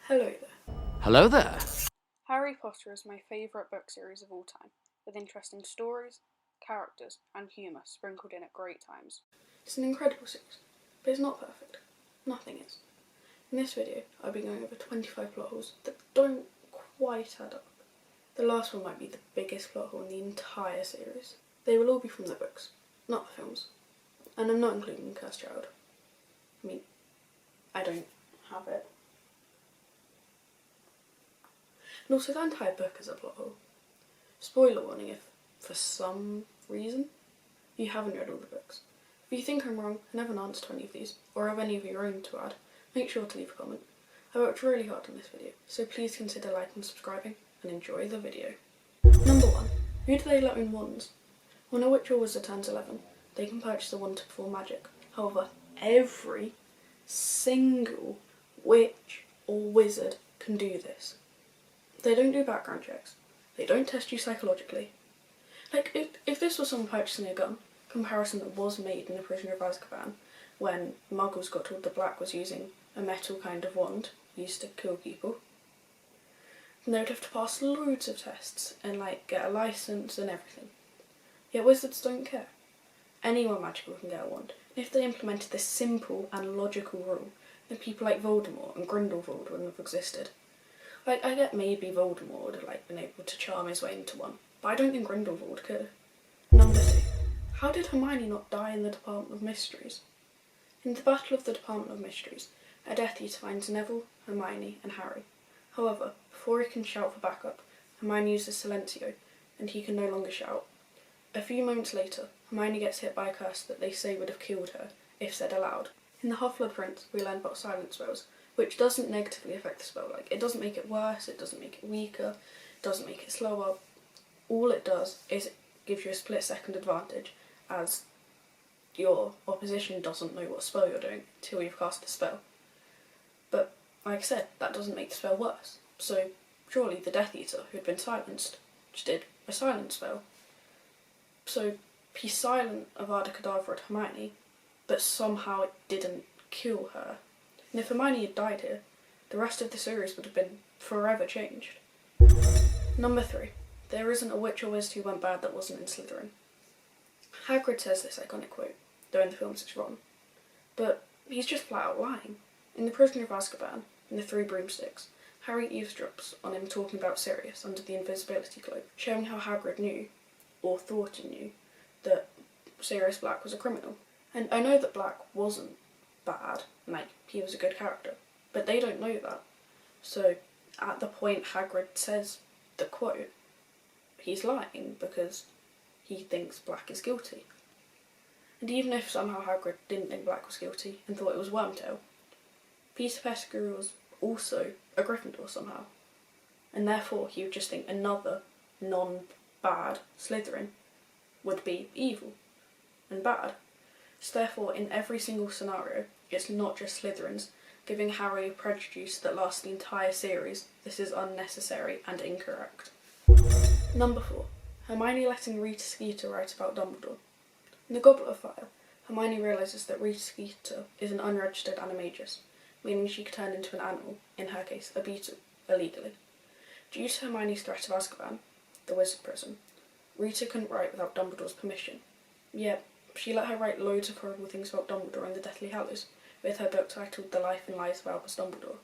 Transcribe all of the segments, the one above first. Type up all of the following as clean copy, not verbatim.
Hello there. Hello there. Harry Potter is my favourite book series of all time, with interesting stories, characters, and humour sprinkled in at great times. It's an incredible series, but it's not perfect. Nothing is. In this video, I'll be going over 25 plot holes that don't quite add up. The last one might be the biggest plot hole in the entire series. They will all be from the books, not the films. And I'm not including the Cursed Child. I mean, I don't have it. And also, that entire book is a plot hole. Spoiler warning if, for some reason, you haven't read all the books. If you think I'm wrong and have an answer to any of these, or have any of your own to add, make sure to leave a comment. I worked really hard on this video, so please consider liking and subscribing, and enjoy the video. Number 1. Who do they let in wands? When a witch or wizard turns 11, they can purchase a wand to perform magic. However, every single witch or wizard can do this. They don't do background checks. They don't test you psychologically. Like, if this was someone purchasing a gun, comparison that was made in The Prisoner of Azkaban, when Muggles got told that Black was using a metal kind of wand used to kill people, then they would have to pass loads of tests and, get a licence and everything. Yet wizards don't care. Anyone magical can get a wand. And if they implemented this simple and logical rule, then people like Voldemort and Grindelwald wouldn't have existed. I get maybe Voldemort would have been able to charm his way into one, but I don't think Grindelwald could. Number 2. How did Hermione not die in the Department of Mysteries? In the Battle of the Department of Mysteries, a Death Eater finds Neville, Hermione and Harry. However, before he can shout for backup, Hermione uses Silencio, and he can no longer shout. A few moments later, Hermione gets hit by a curse that they say would have killed her, if said aloud. In the Half-Blood Prince, we learn about silent spells, which doesn't negatively affect the spell. It doesn't make it worse, it doesn't make it weaker, it doesn't make it slower. All it does is it gives you a split-second advantage, as your opposition doesn't know what spell you're doing until you've cast the spell. But, like I said, that doesn't make the spell worse. So, surely the Death Eater, who'd been silenced, just did a silent spell. So, he's silent Avada Kedavra at Hermione, but somehow it didn't kill her. And if Hermione had died here, the rest of the series would have been forever changed. Number 3. There isn't a witch or wizard who went bad that wasn't in Slytherin. Hagrid says this iconic quote, though in the films it's wrong. But he's just flat out lying. In The Prisoner of Azkaban, in The Three Broomsticks, Harry eavesdrops on him talking about Sirius under the invisibility cloak, showing how Hagrid knew, or thought he knew, that Sirius Black was a criminal. And I know that Black wasn't bad, he was a good character, but they don't know that. So, at the point Hagrid says the quote, he's lying because he thinks Black is guilty. And even if somehow Hagrid didn't think Black was guilty and thought it was Wormtail, Peter Pettigrew was also a Gryffindor somehow, and therefore he would just think another non-bad Slytherin would be evil and bad. So therefore, in every single scenario, it's not just Slytherins giving Harry a prejudice that lasts the entire series. This is unnecessary and incorrect. Number 4. Hermione letting Rita Skeeter write about Dumbledore. In the Goblet of Fire, Hermione realises that Rita Skeeter is an unregistered animagus, meaning she could turn into an animal, in her case a beetle, illegally. Due to Hermione's threat of Azkaban, the wizard prison, Rita couldn't write without Dumbledore's permission. Yet, she let her write loads of horrible things about Dumbledore in the Deathly Hallows, with her book titled The Life and Lies of Albus Dumbledore.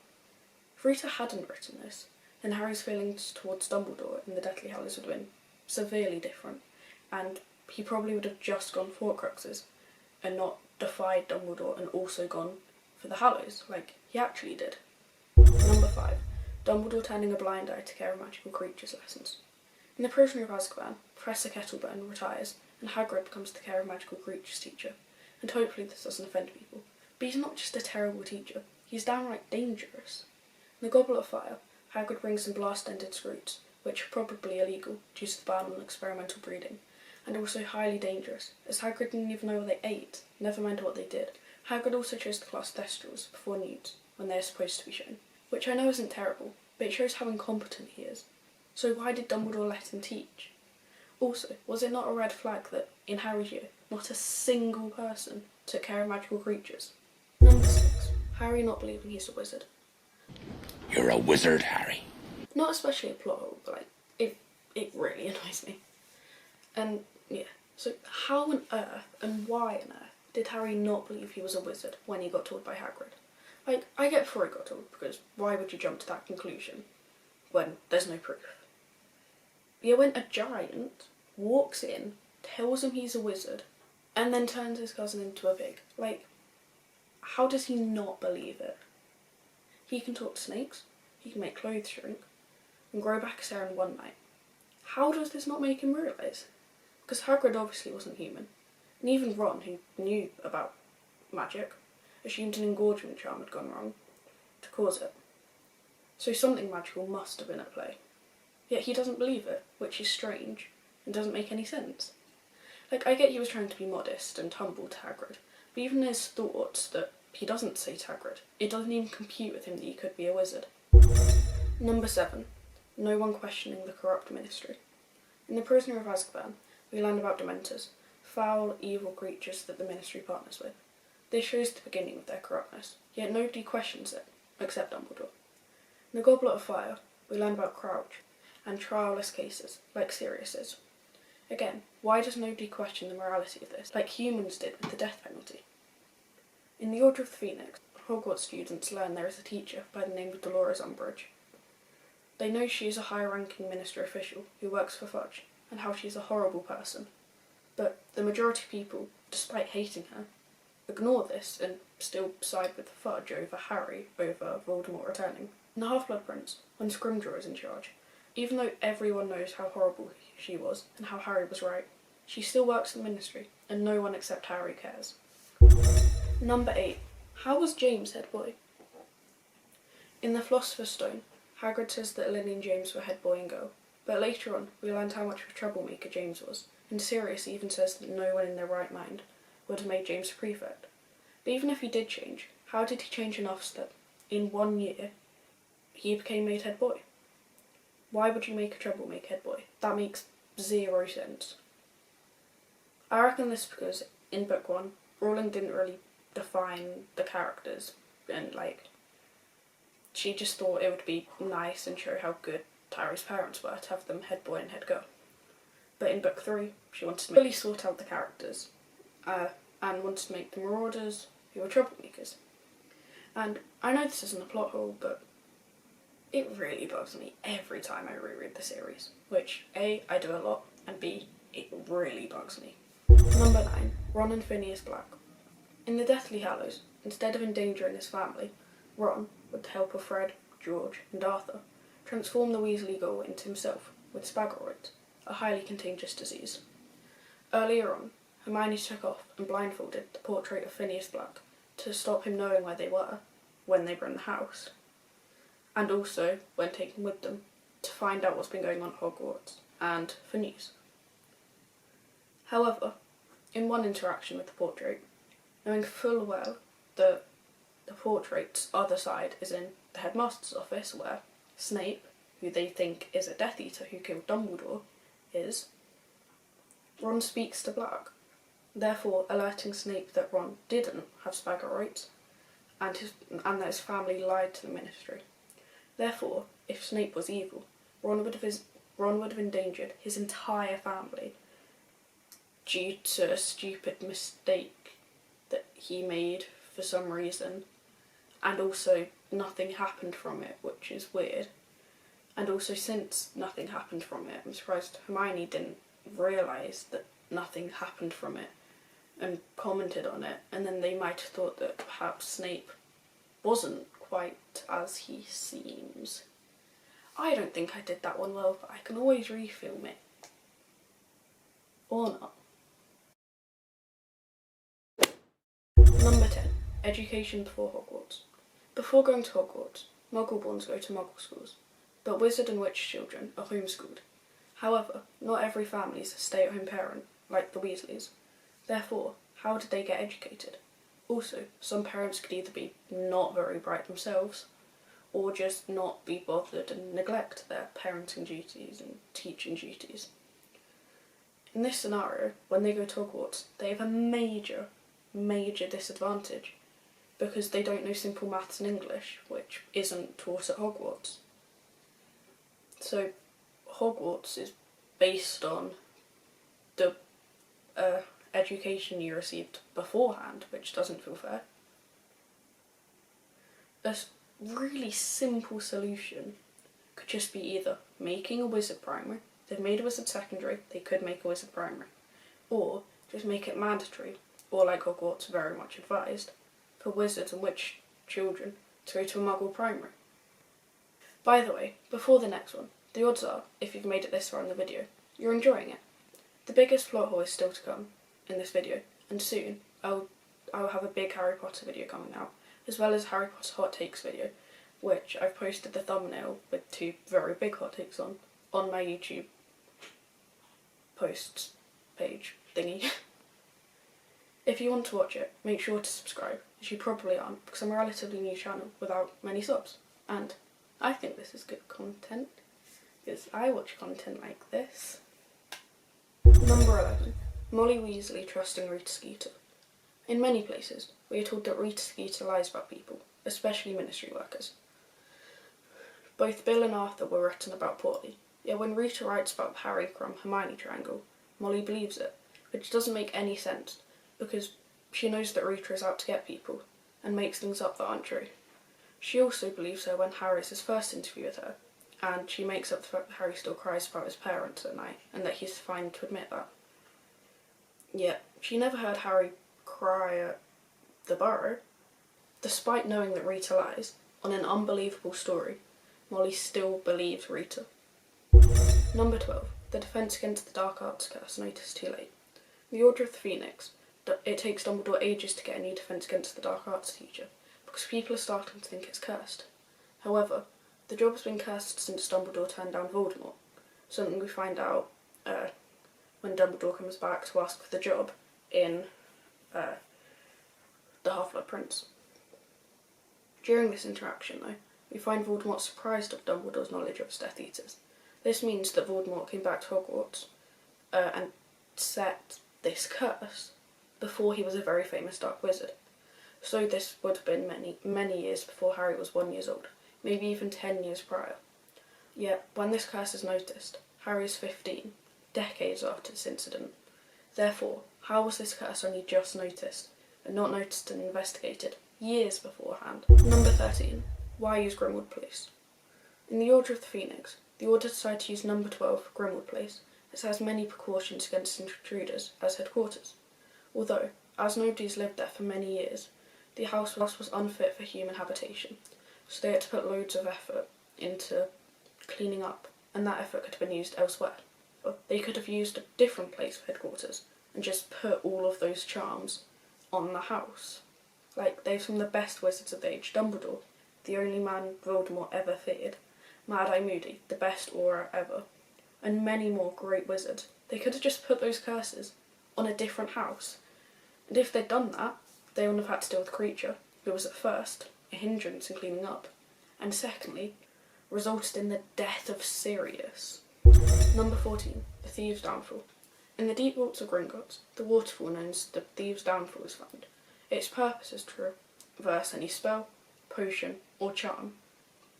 If Rita hadn't written this, then Harry's feelings towards Dumbledore in the Deathly Hallows would have been severely different, and he probably would have just gone for Horcruxes, and not defied Dumbledore and also gone for the Hallows, like he actually did. Number 5. Dumbledore turning a blind eye to care of magical creatures lessons. In The Prisoner of Azkaban, Professor Kettleburn retires, and Hagrid becomes the care of magical creatures teacher, and hopefully this doesn't offend people. But he's not just a terrible teacher, he's downright dangerous. In The Goblet of Fire, Hagrid brings in blast-ended scroots, which are probably illegal due to the ban on experimental breeding, and also highly dangerous, as Hagrid didn't even know what they ate, never mind what they did. Hagrid also chose to class Thestrals before Newts, when they are supposed to be shown, which I know isn't terrible, but it shows how incompetent he is. So why did Dumbledore let him teach? Also, was it not a red flag that, in Harry's year, not a single person took care of magical creatures? Number 6. Harry not believing he's a wizard. You're a wizard, Harry. Not especially a plot hole, but it really annoys me. And yeah, so how on earth and why on earth did Harry not believe he was a wizard when he got told by Hagrid? I get before he got told, because why would you jump to that conclusion when there's no proof? Yeah, when a giant walks in, tells him he's a wizard, and then turns his cousin into a pig. How does he not believe it? He can talk to snakes, he can make clothes shrink, and grow back his hair in one night. How does this not make him realise? Because Hagrid obviously wasn't human, and even Ron, who knew about magic, assumed an engorgement charm had gone wrong to cause it. So something magical must have been at play. Yet he doesn't believe it, which is strange, and doesn't make any sense. I get he was trying to be modest and humble to Hagrid, but even his thoughts that he doesn't say to Hagrid, it doesn't even compute with him that he could be a wizard. Number 7. No one questioning the corrupt ministry. In The Prisoner of Azkaban, we learn about Dementors, foul, evil creatures that the ministry partners with. This shows the beginning of their corruptness, yet nobody questions it, except Dumbledore. In The Goblet of Fire, we learn about Crouch, and trialless cases, like Sirius's. Again, why does nobody question the morality of this, like humans did with the death penalty? In The Order of the Phoenix, Hogwarts students learn there is a teacher by the name of Dolores Umbridge. They know she is a high-ranking minister official who works for Fudge, and how she is a horrible person. But the majority of people, despite hating her, ignore this and still side with Fudge over Harry over Voldemort returning. In The Half-Blood Prince, when Scrimgeour is in charge, even though everyone knows how horrible she was and how Harry was right, she still works in the ministry, and no one except Harry cares. Number 8. How was James head boy? In The Philosopher's Stone, Hagrid says that Lily and James were head boy and girl, but later on we learned how much of a troublemaker James was, and Sirius even says that no one in their right mind would have made James a prefect. But even if he did change, how did he change enough so that, in 1 year, he became made head boy? Why would you make a troublemaker head boy? That makes 0 sense. I reckon this is because, in book 1, Rowling didn't really define the characters, and she just thought it would be nice and show how good Harry's parents were to have them head boy and head girl. But in book 3, she wanted to really sort out the characters, and wanted to make the Marauders, who were troublemakers. And I know this isn't a plot hole, but it really bugs me every time I reread the series, which A, I do a lot, and B, it really bugs me. Number 9. Ron and Phineas Black. In the Deathly Hallows, instead of endangering his family, Ron, with the help of Fred, George, and Arthur, transformed the Weasley Ghoul into himself with spagheroids, a highly contagious disease. Earlier on, Hermione took off and blindfolded the portrait of Phineas Black to stop him knowing where they were when they were in the house, and also, when taken with them, to find out what's been going on at Hogwarts, and for news. However, in one interaction with the portrait, knowing full well that the portrait's other side is in the headmaster's office where Snape, who they think is a Death Eater who killed Dumbledore, is, Ron speaks to Black, therefore alerting Snape that Ron didn't have spagheroids and that his family lied to the ministry. Therefore, if Snape was evil, Ron would have endangered his entire family due to a stupid mistake that he made for some reason, and also nothing happened from it, which is weird. And also, since nothing happened from it, I'm surprised Hermione didn't realise that nothing happened from it and commented on it, and then they might have thought that perhaps Snape wasn't quite as he seems. I don't think I did that one well, but I can always refilm it. Or not. Number 10. Education before Hogwarts. Before going to Hogwarts, Muggleborns go to Muggle schools, but wizard and witch children are homeschooled. However, not every family is a stay-at-home parent, like the Weasleys. Therefore, how did they get educated? Also, some parents could either be not very bright themselves, or just not be bothered and neglect their parenting duties and teaching duties. In this scenario, when they go to Hogwarts, they have a major disadvantage, because they don't know simple maths and English, which isn't taught at Hogwarts. So Hogwarts is based on the education you received beforehand, which doesn't feel fair. A really simple solution could just be either making a wizard primary, they've made a wizard secondary, they could make a wizard primary, or just make it mandatory, or like Hogwarts very much advised, for wizards and witch children to go to a muggle primary. By the way, before the next one, the odds are, if you've made it this far in the video, you're enjoying it. The biggest plot hole is still to come in this video, and soon I'll have a big Harry Potter video coming out, as well as Harry Potter hot takes video, which I've posted the thumbnail with 2 very big hot takes on my YouTube posts page thingy. If you want to watch it, make sure to subscribe, as you probably aren't, because I'm a relatively new channel without many subs, and I think this is good content, because I watch content like this. Number 11. Molly Weasley trusting Rita Skeeter. In many places, we are told that Rita Skeeter lies about people, especially ministry workers. Both Bill and Arthur were written about poorly, yet when Rita writes about the Harry, Crumb, Hermione triangle, Molly believes it, which doesn't make any sense, because she knows that Rita is out to get people, and makes things up that aren't true. She also believes her when Harry has his first interview with her, and she makes up the fact that Harry still cries about his parents at night, and that he's fine to admit that. Yet, she never heard Harry cry at the Burrow. Despite knowing that Rita lies, on an unbelievable story, Molly still believes Rita. Number 12. The Defence Against the Dark Arts Curse noticed too late. The Order of the Phoenix. It takes Dumbledore ages to get a new Defence Against the Dark Arts teacher, because people are starting to think it's cursed. However, the job has been cursed since Dumbledore turned down Voldemort, something we find out when Dumbledore comes back to ask for the job in The Half-Blood Prince. During this interaction, though, we find Voldemort surprised of Dumbledore's knowledge of his Death Eaters. This means that Voldemort came back to Hogwarts and set this curse before he was a very famous dark wizard. So this would have been many, many years before Harry was 1 year old, maybe even 10 years prior. Yet, when this curse is noticed, Harry is 15, decades after this incident. Therefore, how was this curse only just noticed, and not noticed and investigated years beforehand? Number 13. Why use Grimwood Place? In the Order of the Phoenix, the Order decided to use number 12, Grimwood Place, as it has many precautions against intruders, as headquarters. Although, as nobody has lived there for many years, the house was unfit for human habitation, so they had to put loads of effort into cleaning up, and that effort could have been used elsewhere. But they could have used a different place for headquarters, and just put all of those charms on the house. Like, they've some of the best wizards of the age. Dumbledore, the only man Voldemort ever feared. Mad-Eye Moody, the best aura ever. And many more great wizards. They could have just put those curses on a different house. And if they'd done that, they wouldn't have had to deal with the creature, who was at first a hindrance in cleaning up, and secondly, resulted in the death of Sirius. Number 14. The Thieves Downfall. In the deep vaults of Gringotts, the waterfall known as the Thieves Downfall is found. Its purpose is to reverse any spell, potion, or charm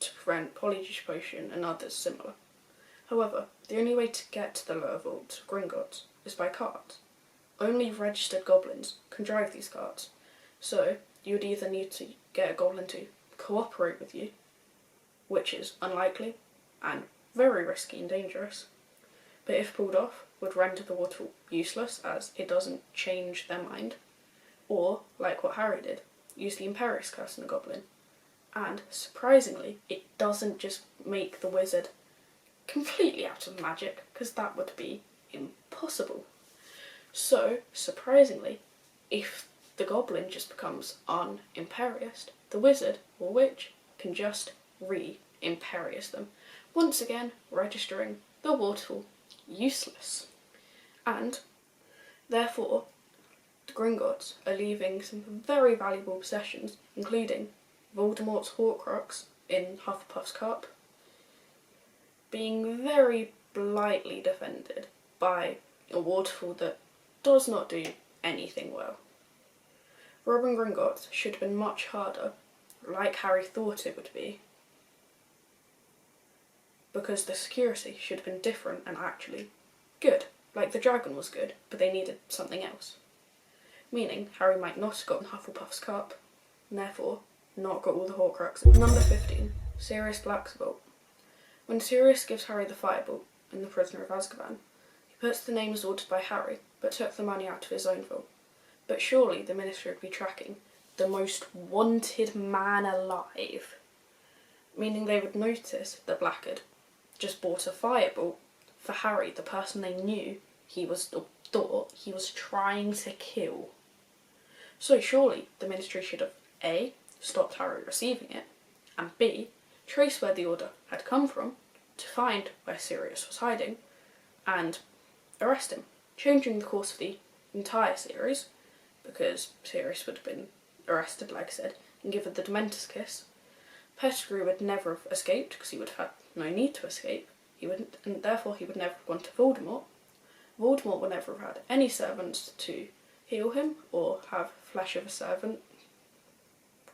to prevent Polyjuice Potion and others similar. However, the only way to get to the lower vaults of Gringotts is by carts. Only registered goblins can drive these carts, so you would either need to get a goblin to cooperate with you, which is unlikely and very risky and dangerous, but if pulled off, would render the waterfall useless as it doesn't change their mind, or, like what Harry did, use the Imperious Curse on a goblin. And, surprisingly, it doesn't just make the wizard completely out of magic, because that would be impossible. So, surprisingly, if the goblin just becomes un-Imperious, the wizard, or witch, can just re-Imperious them. Once again, registering the waterfall useless. And, therefore, the Gringotts are leaving some very valuable possessions, including Voldemort's Horcrux in Hufflepuff's cup, being very lightly defended by a waterfall that does not do anything well. Robbing Gringotts should have been much harder, like Harry thought it would be, because the security should have been different and actually good. Like the dragon was good, but they needed something else. Meaning Harry might not have gotten Hufflepuff's cup, and therefore not got all the Horcruxes. Number 15. Sirius Black's Bolt. When Sirius gives Harry the firebolt in The Prisoner of Azkaban, he puts the names ordered by Harry, but took the money out of his own vault. But surely the Ministry would be tracking the most wanted man alive, meaning they would notice that Black had just bought a firebolt for Harry, the person they knew he was, or thought he was trying to kill. So surely the Ministry should have A. stopped Harry receiving it, and B. traced where the order had come from to find where Sirius was hiding and arrest him, changing the course of the entire series, because Sirius would have been arrested, like I said, and given the Dementor's kiss. Pettigrew would never have escaped, because he would have had no need to escape, and therefore he would never have gone to Voldemort. Voldemort would never have had any servants to heal him, or have flesh of a servant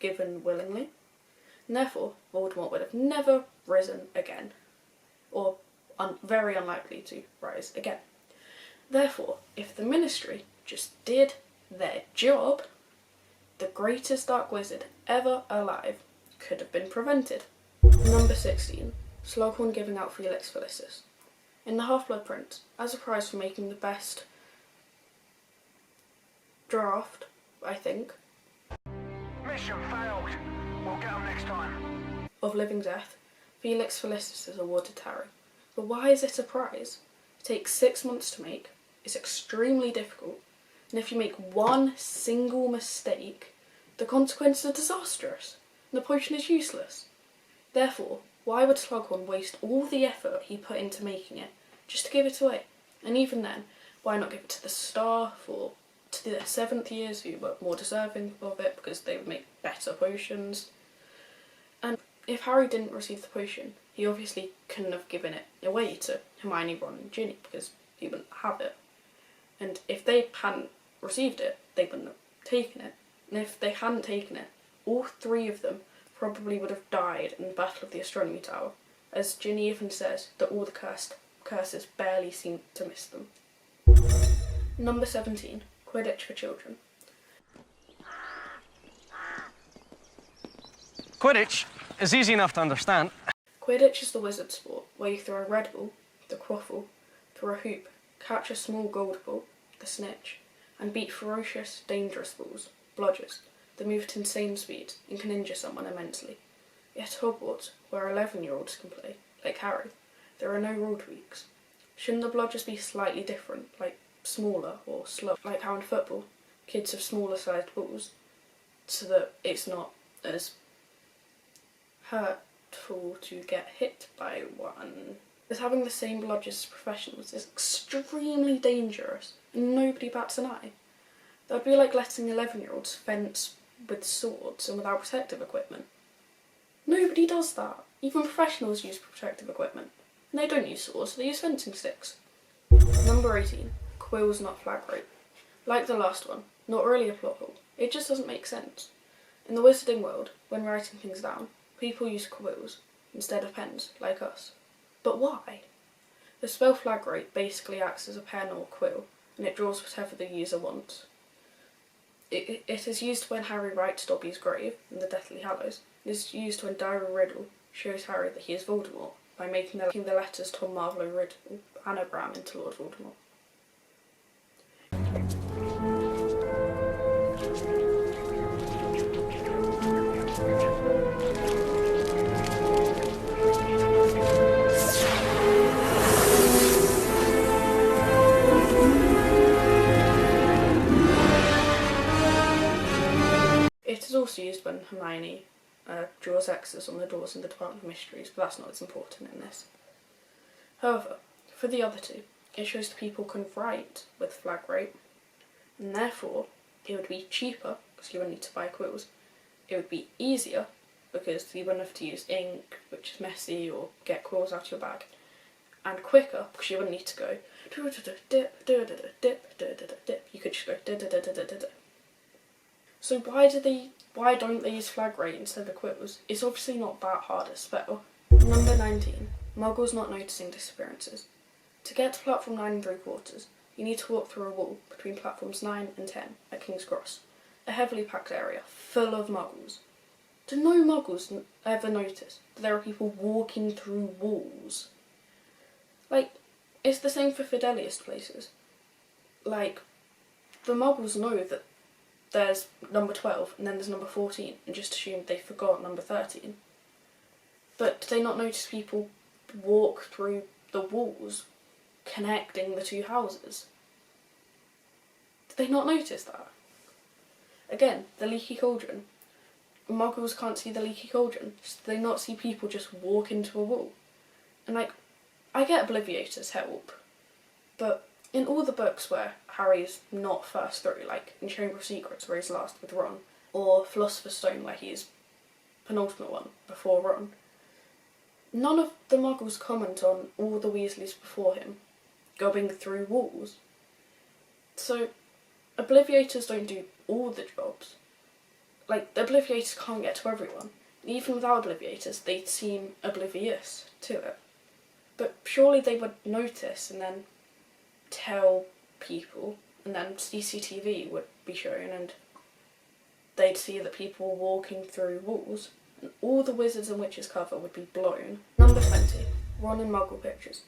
given willingly, and therefore Voldemort would have never risen again, or very unlikely to rise again. Therefore, if the Ministry just did their job, the greatest dark wizard ever alive could have been prevented. Number 16. Slohorn giving out Felix Felicis. In the Half-Blood Prince, as a prize for making the best draft, I think, Mission failed. We'll get them next time. of Living Death, Felix Felicis is awarded to Harry. But why is it a prize? It takes 6 months to make, it's extremely difficult, and if you make one single mistake, the consequences are disastrous, and the potion is useless. Therefore, why would Slughorn waste all the effort he put into making it just to give it away? And even then, why not give it to the staff or to the 7th years who were more deserving of it because they would make better potions? And if Harry didn't receive the potion, he obviously couldn't have given it away to Hermione, Ron and Ginny because he wouldn't have it. And if they hadn't received it, they wouldn't have taken it. And if they hadn't taken it, all 3 of them probably would have died in the Battle of the Astronomy Tower, as Ginny even says that all the curses barely seemed to miss them. Number 17. Quidditch for children. Quidditch is easy enough to understand. Quidditch is the wizard sport where you throw a red ball, the quaffle, through a hoop, catch a small gold ball, the snitch, and beat ferocious, dangerous balls, bludgers, that move at insane speeds and can injure someone immensely. Yet at Hogwarts, where 11-year-olds can play, like Harry, there are no rule tweaks. Shouldn't the bludgers be slightly different, like smaller or slow, like how in football, kids have smaller sized balls, so that it's not as hurtful to get hit by one? As having the same bludgers as professionals is extremely dangerous, and nobody bats an eye. That would be like letting 11-year-olds fence with swords and without protective equipment. Nobody does that. Even professionals use protective equipment. And they don't use swords, they use fencing sticks. Number 18. Quills, not flag rape. Like the last one, not really a plot hole. It just doesn't make sense. In the wizarding world, when writing things down, people use quills instead of pens, like us. But why? The spell flag rape basically acts as a pen or quill, and it draws whatever the user wants. It is used when Harry writes Dobby's grave in the Deathly Hallows. It is used when Diary Riddle shows Harry that he is Voldemort by making the letters Tom Marvolo Riddle anagram into Lord Voldemort. It is also used when Hermione draws X's on the doors in the Department of Mysteries, but that's not as important in this. However, for the other two, it shows that people can write with flag rape, and therefore it would be cheaper, because you wouldn't need to buy quills. It would be easier, because you wouldn't have to use ink, which is messy, or get quills out of your bag, and quicker, because you wouldn't need to go dip, dip, dip. You could just go dip. So why don't they use flag rate instead of quills? It's obviously not that hard a spell. Number 19. Muggles not noticing disappearances. To get to platform 9 3/4, you need to walk through a wall between platforms 9 and 10 at King's Cross, a heavily packed area full of muggles. Do no muggles ever notice that there are people walking through walls? Like, it's the same for Fidelius places. Like, the muggles know that there's number 12 and then there's number 14 and just assume they forgot number 13. But do they not notice people walk through the walls connecting the two houses? Did they not notice that? Again, the leaky cauldron. Muggles can't see the leaky cauldron, so they not see people just walk into a wall. And like, I get Obliviator's help, but in all the books where Harry's not first through, like in Chamber of Secrets where he's last with Ron, or Philosopher's Stone where he's penultimate one before Ron, none of the Muggles comment on all the Weasleys before him going through walls. So, Obliviators don't do all the jobs. Like, the Obliviators can't get to everyone. Even without Obliviators, they'd seem oblivious to it. But surely they would notice and then tell people, and then CCTV would be shown and they'd see that people were walking through walls, and all the Wizards and Witches cover would be blown. Number 20. Ron in Muggle pictures.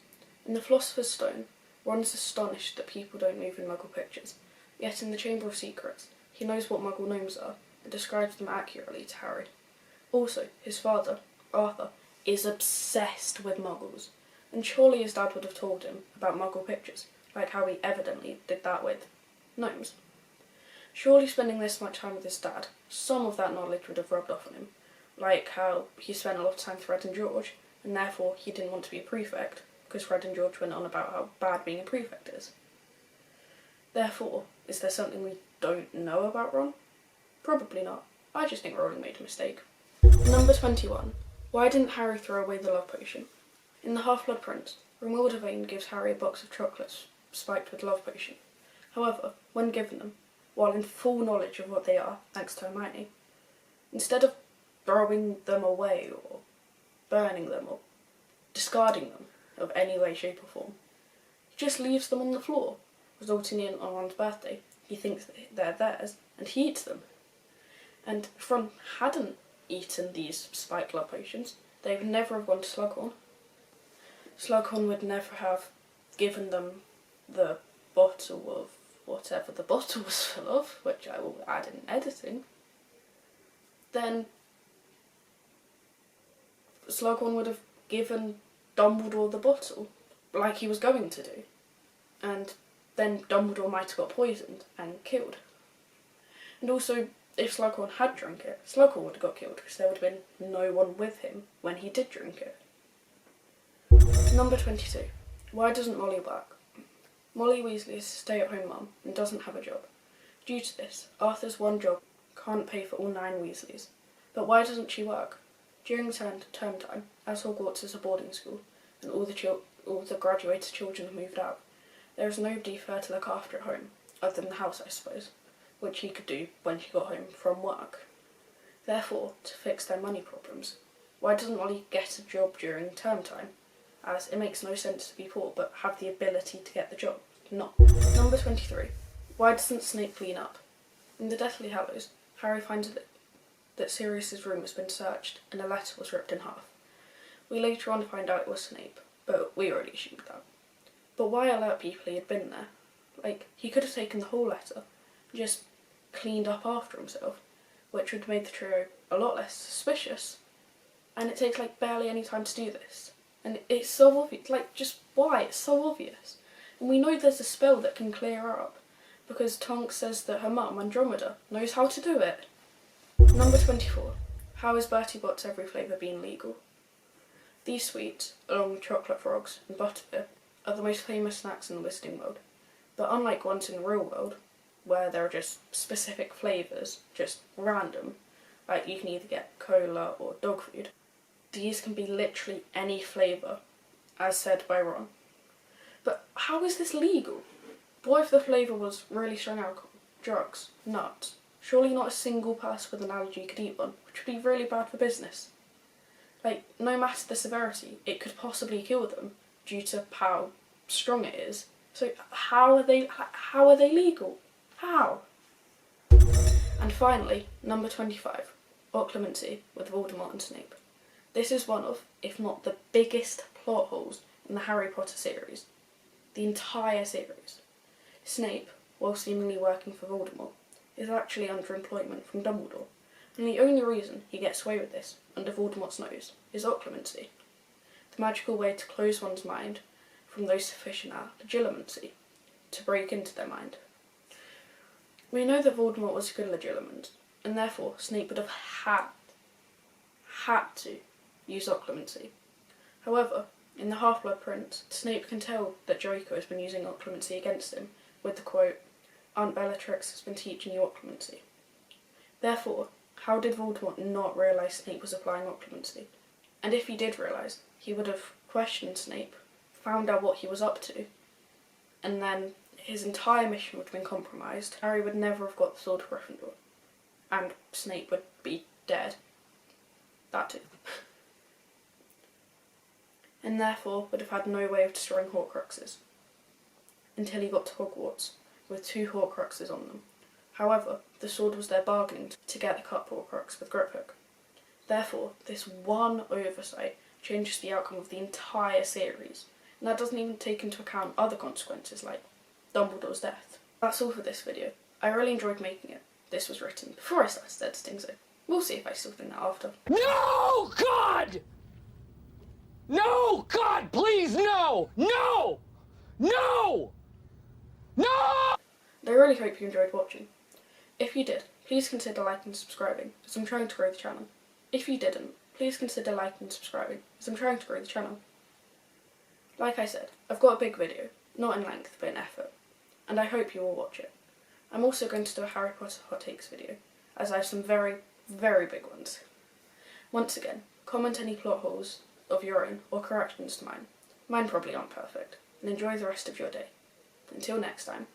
In the Philosopher's Stone, Ron is astonished that people don't move in Muggle pictures, yet in the Chamber of Secrets, he knows what Muggle gnomes are and describes them accurately to Harry. Also, his father, Arthur, is obsessed with Muggles, and surely his dad would have told him about Muggle pictures, like how he evidently did that with gnomes. Surely spending this much time with his dad, some of that knowledge would have rubbed off on him, like how he spent a lot of time with Fred and George, and therefore he didn't want to be a prefect, because Fred and George went on about how bad being a prefect is. Therefore, is there something we don't know about Ron? Probably not. I just think Rowling made a mistake. Number 21. Why didn't Harry throw away the love potion? In the Half-Blood Prince, Romilda Vane gives Harry a box of chocolates spiked with love potion. However, when given them, while in full knowledge of what they are, thanks to Hermione, instead of throwing them away or burning them or discarding them of any way, shape or form, he just leaves them on the floor, resulting in, on Ron's birthday, he thinks that they're theirs and he eats them. And if Ron hadn't eaten these spiked love potions, they would never have gone to Slughorn. Slughorn would never have given them the bottle of whatever the bottle was full of, which I will add in editing. Then Slughorn would have given Dumbledore the bottle, like he was going to do. And then Dumbledore might have got poisoned and killed. And also, if Slughorn had drunk it, Slughorn would have got killed because there would have been no one with him when he did drink it. Number 22. Why doesn't Molly work? Molly Weasley is a stay-at-home mum and doesn't have a job. Due to this, Arthur's one job can't pay for all 9 Weasleys. But why doesn't she work? During term time, as Hogwarts is a boarding school, and all the graduated children have moved out, there is nobody for her to look after at home, other than the house, I suppose, which she could do when she got home from work. Therefore, to fix their money problems, why doesn't Molly get a job during term time? As it makes no sense to be poor but have the ability to get the job. Not. Number 23. Why doesn't Snape clean up? In the Deathly Hallows, Harry finds that Sirius's room has been searched and a letter was ripped in half. We later on find out it was Snape, but we already assumed that. But why alert people he had been there? Like, he could have taken the whole letter and just cleaned up after himself, which would have made the trio a lot less suspicious. And it takes like barely any time to do this. And it's so obvious, like, just why? It's so obvious. And we know there's a spell that can clear her up, because Tonks says that her mum, Andromeda, knows how to do it. Number 24. How is Bertiebots every flavour being legal? These sweets, along with chocolate frogs and butterbeer, are the most famous snacks in the Wizarding world. But unlike ones in the real world, where there are just specific flavours, just random, like you can either get cola or dog food, these can be literally any flavour, as said by Ron. But how is this legal? What if the flavour was really strong alcohol, drugs, nuts, Surely not a single person with an allergy could eat one, which would be really bad for business. Like, no matter the severity, it could possibly kill them due to how strong it is. So how are they legal? How? And finally, number 25, Occlumency with Voldemort and Snape. This is one of, if not the biggest plot holes in the Harry Potter series. The entire series. Snape, while seemingly working for Voldemort, is actually under employment from Dumbledore, and the only reason he gets away with this, under Voldemort's nose, is Occlumency, the magical way to close one's mind from those sufficient at legilimency, to break into their mind. We know that Voldemort was a good legilimens, and therefore Snape would have had to use Occlumency. However, in the Half-Blood Prince, Snape can tell that Draco has been using Occlumency against him, with the quote, "Aunt Bellatrix has been teaching you Occlumency." Therefore, how did Voldemort not realise Snape was applying Occlumency? And if he did realise, he would have questioned Snape, found out what he was up to, and then his entire mission would have been compromised. Harry would never have got the sword to Gryffindor, and Snape would be dead. That too. And therefore would have had no way of destroying Horcruxes, until he got to Hogwarts, with 2 Horcruxes on them. However, the sword was there bargaining to get the Cup Horcrux with Griphook. Therefore, this one oversight changes the outcome of the entire series, and that doesn't even take into account other consequences like Dumbledore's death. That's all for this video. I really enjoyed making it. This was written before I started editing, so we'll see if I still think that after. No, God! No, God, please, no! No! No! No! I really hope you enjoyed watching. If you did, please consider liking and subscribing, as I'm trying to grow the channel. If you didn't, please consider liking and subscribing, as I'm trying to grow the channel. Like I said, I've got a big video, not in length, but in effort, and I hope you will watch it. I'm also going to do a Harry Potter hot takes video, as I have some very, very big ones. Once again, comment any plot holes of your own, or corrections to mine. Mine probably aren't perfect, and enjoy the rest of your day. Until next time.